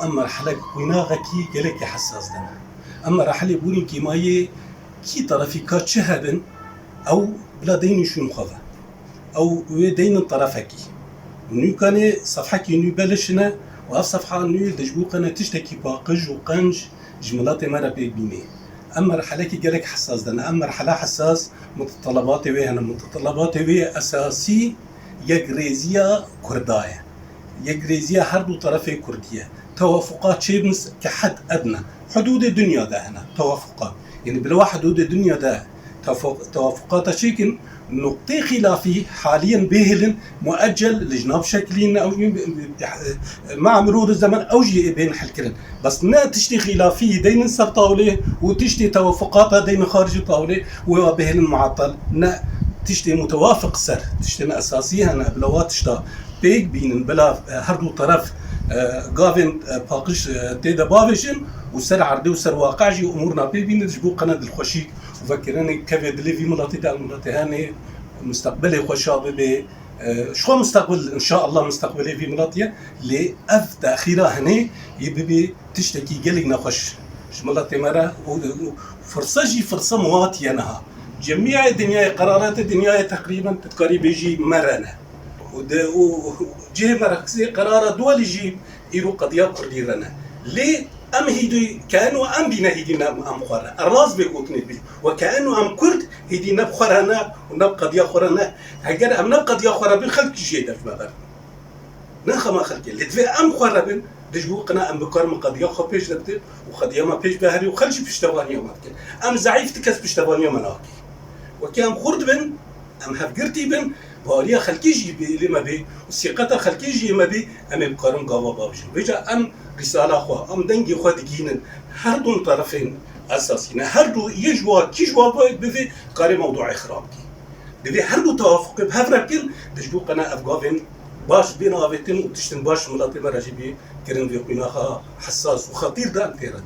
اما مرحله ويناغا كي قالك حساس دنا اما رحله بورين كي ماي كي طرفي كاتش هبن او بلا دين شو مخذا او دين طرفكي نو كان صفحه نو بلشنا واف صفحه نو دجبوقنا تشتكي باقج وقنج جملات مره بيبيني اما رحله كي قالك حساس دنا اما رحله حساس متطلباتي وي انا متطلباتي وي اساسي يجريزيا كردايه يجريزيا هردو طرفي كرديه توافقات شيبنس كحد ادنى حدود الدنيا ده هنا توافقات يعني بلا حدود الدنيا ده توافقات شيكن نقطة خلافي حاليا بهلن مؤجل لجناب شكلين او مع مرور الزمن او جي بين حلكرن بس نا تشتي خلافي دين نسب طاولة وتشتي توافقات دين خارج الطاولة وبهلن معطل نا تشتي متوافق سر تشتي اساسيها انا بلوات تشتا بيك بين بلا هردو طرف قافن باقش تيدا بافشن وسر عردي وسر واقعجي امورنا بين تجبو قناه الخشيك وفكرني كيف دليفي ملاتي تاع ملاتي هاني مستقبلي خوشابي ب شو مستقبل ان شاء الله مستقبلي في ملاتيا اللي اف تاخيره هني يبي تشتكي قالك نخش ملاتي مره فرصه مواتيه انها جميع الدنيا قرارات الدنيا تقريبا تتقري بيجي مرنا وجهه مركزيه قرار دول يجي يرو قضيه كرديرنا ليه ام هيدي كانوا ام بينا هيدينا ام خورا الراس بيقوتني بي وكانه ام كرد هيدينا بخورنا ونبقى قضيه خورنا هاجر ام نبقى قضيه خورا بالخلق جيده في مبر نخ ما خلق اللي تفي ام خورا بن دجبو قنا ام بكرم قضيه خو بيش نبت وقضيه ما بيش بهري وخلش بيشتواني يوم ام زعيف تكس بيشتواني يوم انا وكان خرد بن ام هفقرتي بن باريا خلكيجي بي لما بي وثقتها خلكيجي ما بي ام بقارن قوا بابش بيجا ام رساله خو ام دنجي خو دجينن هردون طرفين اساسيين هردو يجوا كيجوا بفي قاري موضوع اخراجي بفي هردو توافق بهفركن دجبو قنا افغافين باش بينا افيتن وتشتن باش ملاتي مراجبي كرن في قناها حساس وخطير ده انتيرا